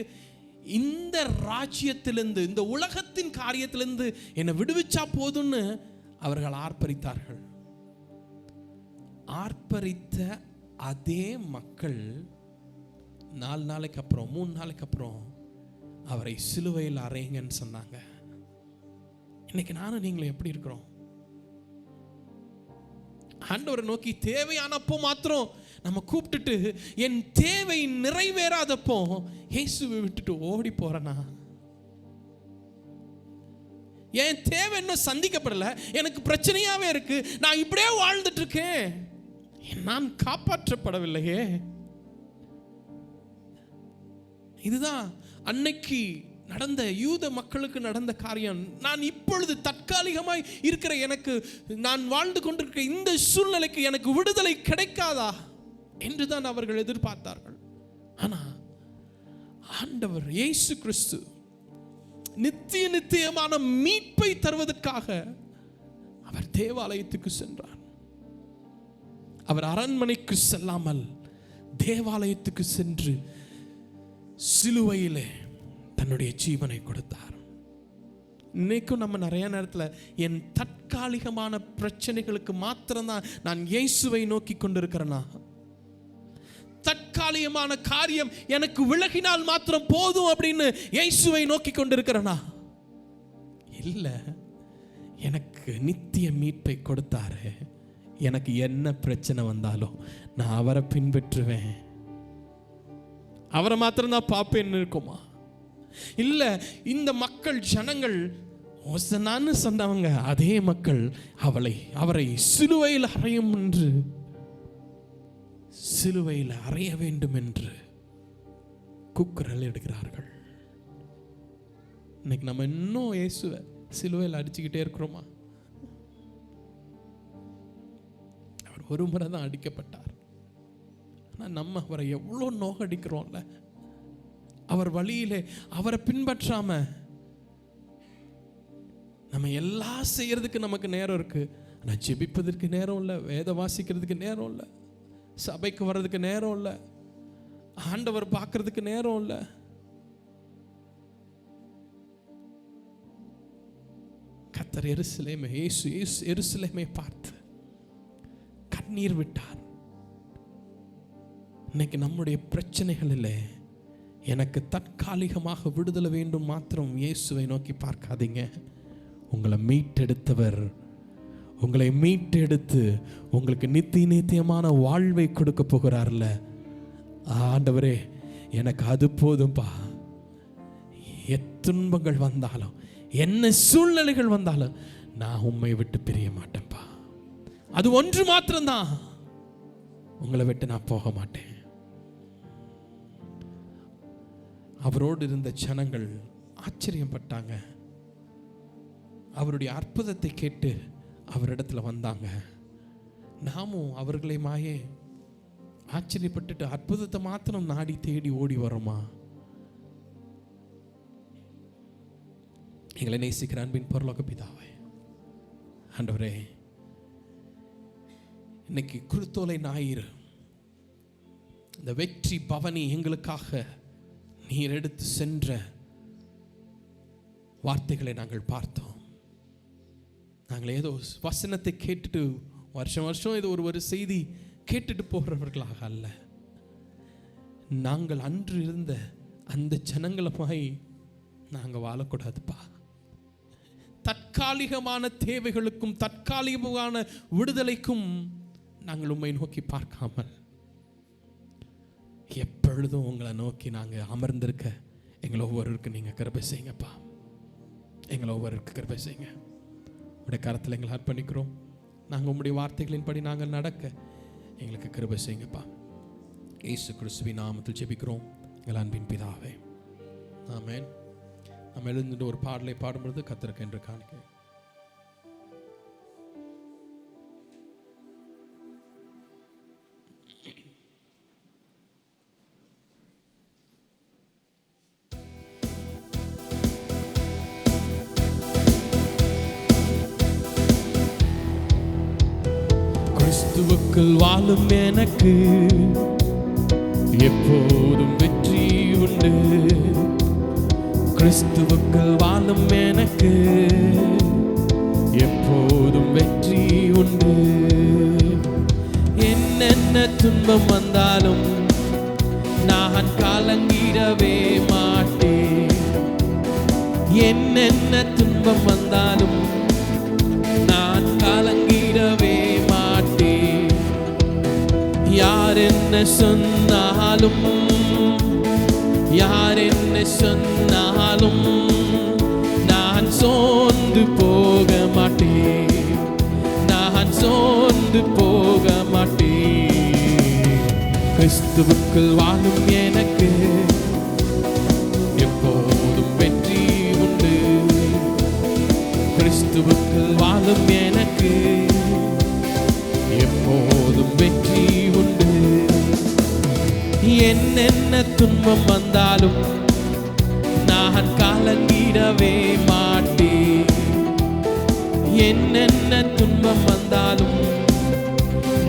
இந்த ராஜ்யத்திலிருந்து, இந்த உலகத்தின் காரியத்திலிருந்து என்னை விடுவிச்சா போதும்னு அவர்கள் ஆர்ப்பரித்தார்கள். ஆர்ப்பரித்த அதே மக்கள் 4 நாளைக்கு அப்புறம், 3 நாளைக்கு அப்புறம் அவரை சிலுவையில் அறையுங்கன்னு சொன்னாங்க. இன்னைக்கு நானும் நீங்களும் எப்படி இருக்கிறோம்? ஆண்டவரை நோக்கி தேவையானப்போ மாத்திரம் நம்ம கூப்பிட்டுட்டு, என் தேவை நிறைவேறாதப்போ இயேசுவை விட்டுட்டு ஓடி போறேனா? என் தேவை இன்னும் சந்திக்கப்படல, எனக்கு பிரச்சனையாவே இருக்கு, நான் இப்படியே வாழ்ந்துட்டு இருக்கேன், நான் காப்பாற்றப்படவில்லையே. இதுதான் அன்னைக்கு நடந்த யூத மக்களுக்கு நடந்த காரியம். நான் இப்பொழுது தற்காலிகமாய் இருக்கிற, எனக்கு நான் வாழ்ந்து கொண்டிருக்கிற இந்த சூழ்நிலைக்கு எனக்கு விடுதலை கிடைக்காதா என்றுதான் அவர்கள் எதிர்பார்த்தார்கள். ஆனா ஆண்டவர் இயேசு கிறிஸ்து நித்தியமான மீட்பை தருவதற்காக அவர் தேவாலயத்துக்கு சென்றார். அவர் அரண்மனைக்கு செல்லாமல் தேவாலயத்துக்கு சென்று சிலுவையிலே தன்னுடைய ஜீவனை கொடுத்தார். இன்னைக்கும் நம்ம நிறைய நேரத்தில் என் தற்காலிகமான பிரச்சனைகளுக்கு மாத்திரம்தான் நான் இயேசுவை நோக்கி கொண்டிருக்கிறேனா? தற்காலிகமான காரியம் எனக்கு விலகினால் மாத்திரம் போதும் அப்படின்னு இயேசுவை நோக்கி கொண்டிருக்கிறேனா? இல்ல, எனக்கு நித்திய மீட்பை கொடுத்தாரு. எனக்கு என்ன பிரச்சனை வந்தாலும் நான் அவரை பின்பற்றுவேன், அவரை மாத்திரம்தான் பார்ப்பேன்னு இருக்குமா? இல்ல, இந்த மக்கள் ஜனங்கள் ஓசனான்னு சொன்னவங்க அதே மக்கள் அவரை சிலுவையில் அறையும் என்று, சிலுவையில் அறைய வேண்டும் என்று கூக்குரல் எடுக்கிறார்கள். இன்னைக்கு நம்ம இன்னும் இயேசுவை சிலுவையில் அடிச்சுக்கிட்டே இருக்கிறோமா? அவர் ஒரு முறை தான் அடிக்கப்பட்டார், ஆனா நம்ம அவரை எவ்வளோ நோகடிக்கிறோம்ல. அவர் வழியிலே அவரை பின்பற்றாம நம்ம எல்லாம் செய்யறதுக்கு நமக்கு நேரம் இருக்கு, ஆனால் ஜெபிப்பதற்கு நேரம் இல்லை, வேத வாசிக்கிறதுக்கு நேரம் இல்லை, சபைக்கு வர்றதுக்கு நேரம் இல்லை, ஆண்டவர் பார்க்கறதுக்கு நேரம் இல்லை. கர்த்தர் எருசலேமை எருசலேமை பார்த்து கண்ணீர் விட்டார். இன்னைக்கு நம்முடைய பிரச்சனைகள் இல்லை, எனக்கு தற்காலிகமாக விடுதலை வேண்டும் மாத்திரம் இயேசுவை நோக்கி பார்க்காதீங்க. உங்களை மீட்டெடுத்தவர், உங்களை மீட்டெடுத்து உங்களுக்கு நித்தியமான வாழ்வை கொடுக்க போகிறார்ல. ஆண்டவரே எனக்கு அது போதும்பா, எத்துன்பங்கள் வந்தாலும் என்ன சூழ்நிலைகள் வந்தாலும் நான் உம்மை விட்டு பிரிய மாட்டேன்ப்பா. அது ஒன்று மாத்திரம்தான், உங்களை விட்டு நான் போக மாட்டேன். அவரோடு இருந்த ஜனங்கள் ஆச்சரியப்பட்டாங்க. அவருடைய அற்புதத்தை கேட்டு அவரிடத்துல வந்தாங்க. நாமும் அவர்களை மாயே ஆச்சரியப்பட்டுட்டு அற்புதத்தை மாத்திரம் நாடி தேடி ஓடி வரோமா? எங்களை நேசிக்கிற அன்பின் பரலோக பிதாவே, ஆண்டவரே, இன்னைக்கு குருத்தோலை ஞாயிறு இந்த வெற்றி பவனி எங்களுக்காக நீர் எடுத்து சென்ற வார்த்தைகளை நாங்கள் பார்த்தோம். நாங்கள் ஏதோ வசனத்தை கேட்டுட்டு வருஷம் ஏதோ ஒரு செய்தி கேட்டுட்டு போகிறவர்களாக அல்ல, நாங்கள் அன்று இருந்த அந்த ஜனங்களுமாய் நாங்கள் வாழக்கூடாதுப்பா. தற்காலிகமான தேவைகளுக்கும் தற்காலிகமான விடுதலைக்கும் நாங்கள் உம்மை நோக்கி பார்க்காமல் எப்பொழுதும் உங்களை நோக்கி நாங்கள் அமர்ந்திருக்க எங்களை ஒவ்வொருவருக்கு நீங்கள் கிருபை செய்யுங்கப்பா. எங்களை ஒவ்வொருவருக்கு கிருபை செய்யுங்க. உடைய கரத்தில் எங்களை அர்ப்பணிக்கிறோம். நாங்கள் உங்களுடைய வார்த்தைகளின்படி நாங்கள் நடக்க எங்களுக்கு கிருபை செய்யுங்கப்பா. இயேசு கிறிஸ்துவின் நாமத்தில் ஜெபிக்கிறோம் எங்கள் அன்பின் பிதாவே, ஆமென். நம்ம எழுந்துட்டு ஒரு பாடலை பாடும்பொழுது கர்த்தருக்கு என்று காணிக்க. கிறிஸ்துவுக்குள் வாழும் எனக்கு எப்போதும் வெற்றி உண்டு. கிறிஸ்துவுக்குள் வாழும் எனக்கு எப்போதும் வெற்றி உண்டு. என்னென்ன துன்பம் வந்தாலும் நான் கலங்கிடவே மாட்டேன். என்னென்ன துன்பம் வந்தாலும் நான் கலங்கிடவே மாட்டேன். யார் என்ன சொன்னாலும் யார் என்ன சொன்னாலும் நான் சோர்ந்து போக மாட்டேன். நான் சோர்ந்து போக மாட்டேன். கிறிஸ்துவுக்குள் வாழும் எனக்கு எப்போதும் வெற்றி உண்டு. கிறிஸ்துவுக்குள் வாழும் எனக்கு எப்போதும் வெற்றி உண்டு. என்னென்ன துன்பம் வந்தாலும் நான் கலங்கிடவே மாட்டேன். என்னென்ன துன்பம் வந்தாலும்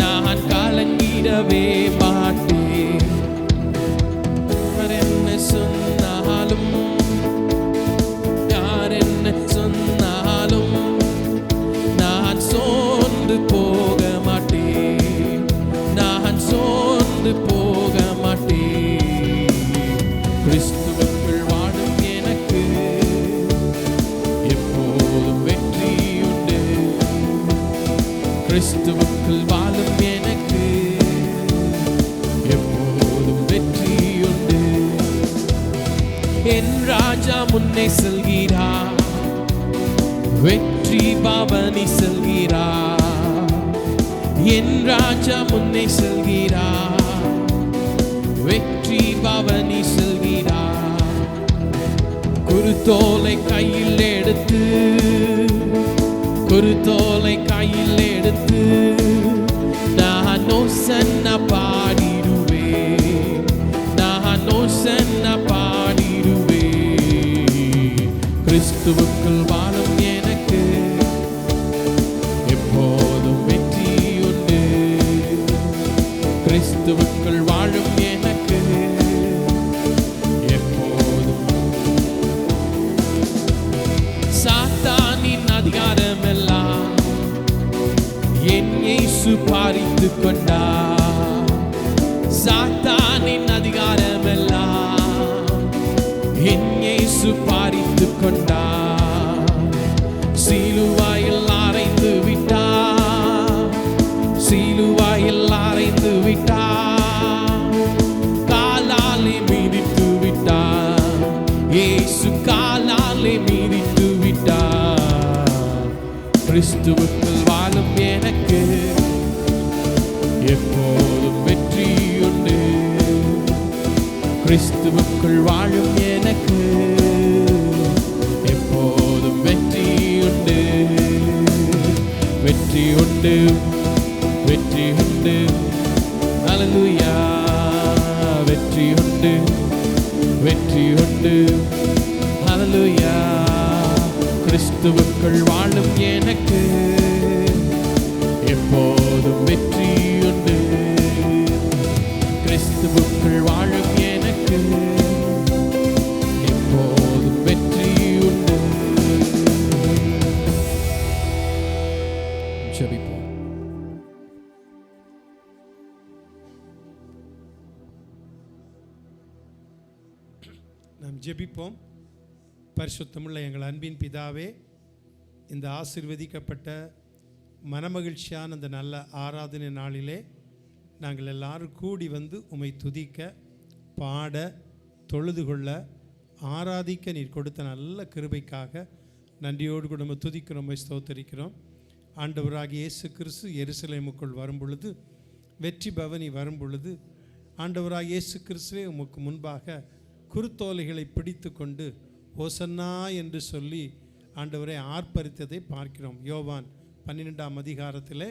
நான் கலங்கிடவே மாட்டேன். யார் என்ன சொன்னாலும் யார் என்ன சொன்னாலும் நான் சோர்ந்து போக மாட்டேன். நான் சோர்ந்து போக மாட்டேன். கிறிஸ்துவுக்குள் வாழும் எனக்கு எப்போதும் வெற்றி உண்டு. கிறிஸ்துவுக்குள் வாழும் எனக்கு எப்போதும் வெற்றி உண்டு. என் ராஜா முன்னே செல்கிறார், வெற்றி பவனி செல்கிறார். என் ராஜா முன்னே செல்கிறார், வெற்றி பவனி செல்கிறார். குருத்தோலை கையில் எடுத்து குருத்தோலை கையில் எடுத்து நான் ஓசன்னா பாடிடுவேன். நான் ஓசன்னா பாடிடுவேன். கிறிஸ்துவுக்குள் வாழும் எனக்கு எப்போதும் வெற்றி உண்டு. கிறிஸ்துவுக்குள் வாழும் எனக்கு எப்போதும். சாத்தானின் அதிகாரமெல்லாம் என் இயேசு பறித்து கொண்டார். சாத்தானின் அதிகாரமெல்லாம் என் இயேசு பறித்து கொண்டார். சிலுவையில் அறைந்து விட்டார். சிலுவையில் அறைந்து விட்டார். காலாலே மிதித்து விட்டார். இயேசு காலாலே மிதித்து விட்டார். கிறிஸ்துவுக்குள் வாழும் எனக்கு எப்போதும் வெற்றி உண்டு. கிறிஸ்துவுக்குள் வாழும் எனக்கு எப்போதும் வெற்றி உண்டு. வெற்றி உண்டு, வெற்றி உண்டு. ஹல்லேலூயா. வெற்றி உண்டு, வெற்றி உண்டு. ஹல்லேலூயா. கிறிஸ்துவுக்குள் வாழும் எனக்கு எப்போதும் வெற்றி உண்டு. கிறிஸ்துவுக்குள் வாழும் எனக்கு எப்போதும் வெற்றி உண்டு. ஜெபிப்போம். நாம் ஜெபிப்போம். பரிசுத்தமுள்ள எங்கள் அன்பின் பிதாவே, இந்த ஆசீர்வதிக்கப்பட்ட மனமகிழ்ச்சியான அந்த நல்ல ஆராதனை நாளிலே நாங்கள் எல்லாரும் கூடி வந்து உம்மை துதிக்க, பாட, தொழுது கொள்ள, ஆராதிக்க நீர் கொடுத்த நல்ல கிருபைக்காக நன்றியோடு கூட நம்ம துதிக்கிறோம், உம்மை ஸ்தோத்தரிக்கிறோம். ஆண்டவராகிய இயேசு கிறிஸ்து எருசலேமுக்குள் வரும் பொழுது, வெற்றி பவனி வரும் பொழுது, ஆண்டவராகிய இயேசு கிறிஸ்துவே உமக்கு முன்பாக குருத்தோலைகளை பிடித்து கொண்டு ஓசன்னா என்று சொல்லி ஆண்டவரை ஆர்ப்பரித்ததை பார்க்கிறோம். யோவான் 12ஆம் அதிகாரத்தில்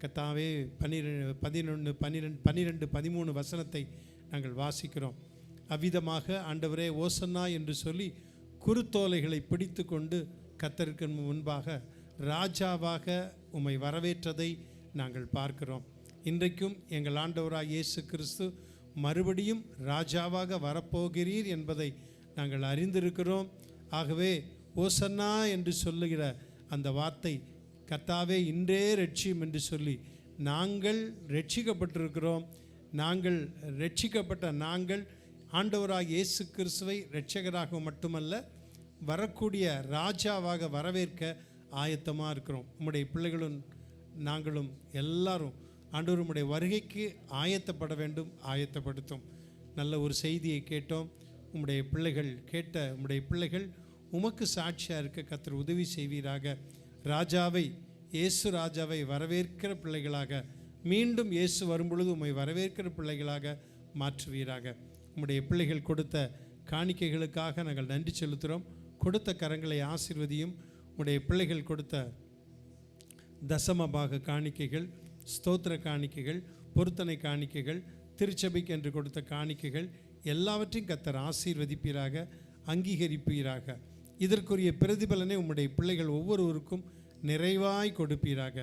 கர்த்தாவே 12-13 வசனத்தை நாங்கள் வாசிக்கிறோம். அவ்விதமாக ஆண்டவரே ஓசன்னா என்று சொல்லி குருத்தோலைகளை பிடித்து கொண்டு கர்த்தருக்கு முன்பாக ராஜாவாக உம்மை வரவேற்றதை நாங்கள் பார்க்கிறோம். இன்றைக்கும் எங்கள் ஆண்டவராக இயேசு கிறிஸ்து மறுபடியும் ராஜாவாக வரப்போகிறீர் என்பதை நாங்கள் அறிந்திருக்கிறோம். ஆகவே ஓசன்னா என்று சொல்லுகிற அந்த வார்த்தை கர்த்தாவே இன்றே ரட்சியும் என்று சொல்லி நாங்கள் ரட்சிக்கப்பட்டிருக்கிறோம். நாங்கள் ரட்சிக்கப்பட்ட நாங்கள் ஆண்டவராக இயேசு கிறிஸ்துவை இரட்சகராக மட்டுமல்ல, வரக்கூடிய ராஜாவாக வரவேற்க ஆயத்தமாக இருக்கிறோம். உம்முடைய பிள்ளைகளும் நாங்களும் எல்லாரும் ஆண்டவர் உம்முடைய வருகைக்கு ஆயத்தப்பட வேண்டும், ஆயத்தப்படுத்தும். நல்ல ஒரு செய்தியை கேட்டோம். உம்முடைய பிள்ளைகள் கேட்ட உம்முடைய பிள்ளைகள் உமக்கு சாட்சியாக இருக்க கர்த்தர் உதவி செய்வீராக. ராஜாவை, இயேசு ராஜாவை வரவேற்கிற பிள்ளைகளாக, மீண்டும் இயேசு வரும்பொழுது உம்மை வரவேற்கிற பிள்ளைகளாக மாற்றுவீராக. உம்முடைய பிள்ளைகள் கொடுத்த காணிக்கைகளுக்காக நாங்கள் நன்றி செலுத்துகிறோம். கொடுத்த கரங்களை ஆசீர்வதியும். உம்முடைய பிள்ளைகள் கொடுத்த தசமபாக காணிக்கைகள், ஸ்தோத்திர காணிக்கைகள், பொருத்தனை காணிக்கைகள், திருச்சபைக்கு என்று கொடுத்த காணிக்கைகள் எல்லாவற்றையும் கர்த்தர் ஆசீர்வதிப்பீராக, அங்கீகரிப்பீராக. இதற்குரிய பிரதிபலனை உம்முடைய பிள்ளைகள் ஒவ்வொருவருக்கும் நிறைவாய் கொடுப்பீராக.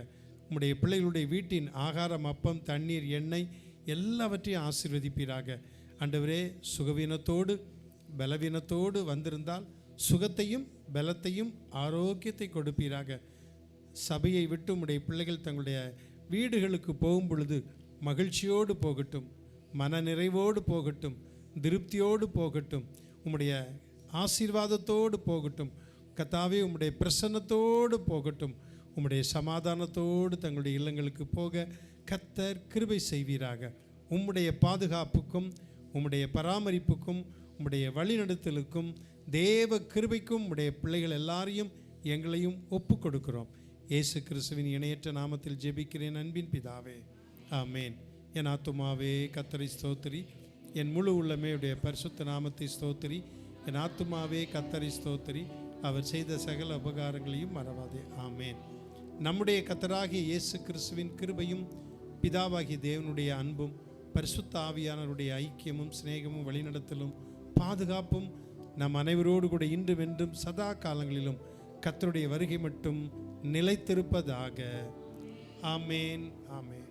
உம்முடைய பிள்ளைகளுடைய வீட்டின் ஆகாரம், அப்பம், தண்ணீர், எண்ணெய் எல்லாவற்றையும் ஆசீர்வதிப்பீராக. ஆண்டவரே, சுகவீனத்தோடு பலவீனத்தோடு வந்திருந்தால் சுகத்தையும் பலத்தையும் ஆரோக்கியத்தை கொடுப்பீராக. சபையை விட்டு உம்முடைய பிள்ளைகள் தங்களுடைய வீடுகளுக்கு போகும் பொழுது மகிழ்ச்சியோடு போகட்டும், மன நிறைவோடு போகட்டும், திருப்தியோடு போகட்டும், உம்முடைய ஆசீர்வாதத்தோடு போகட்டும். கர்த்தாவே, உம்முடைய பிரசன்னத்தோடு போகட்டும். உம்முடைய சமாதானத்தோடு தங்களுடைய இல்லங்களுக்கு போக கர்த்தர் கிருபை செய்வீராக. உம்முடைய பாதுகாப்புக்கும் உம்முடைய பராமரிப்புக்கும் உம்முடைய வழிநடத்தலுக்கும் தேவ கிருபைக்கும் உம்முடைய பிள்ளைகள் எல்லாரையும் எங்களையும் ஒப்பு கொடுக்கிறோம். இயேசு கிறிஸ்துவின் இணையற்ற நாமத்தில் ஜெபிக்கிறேன் அன்பின் பிதாவே, ஆமேன். என் ஆத்துமாவே கர்த்தரை ஸ்தோத்திரி, என் முழு உள்ளமே உடைய பரிசுத்த நாமத்தை ஸ்தோத்திரி. என் ஆத்துமாவே கர்த்தரை ஸ்தோத்திரி, அவர் செய்த சகல உபகாரங்களையும் மறவாதே. ஆமேன். நம்முடைய கர்த்தராகிய இயேசு கிறிஸ்துவின் கிருபையும் பிதாவாகிய தேவனுடைய அன்பும் பரிசுத்த ஆவியானவருடைய ஐக்கியமும் சிநேகமும் வழிநடத்தலும் பாதுகாப்பும் நம் அனைவரோடு கூட இன்றும் என்றும் சதா காலங்களிலும் கர்த்தருடைய வருகை மட்டும் நிலைத்திருப்பதாக. ஆமேன், ஆமேன்.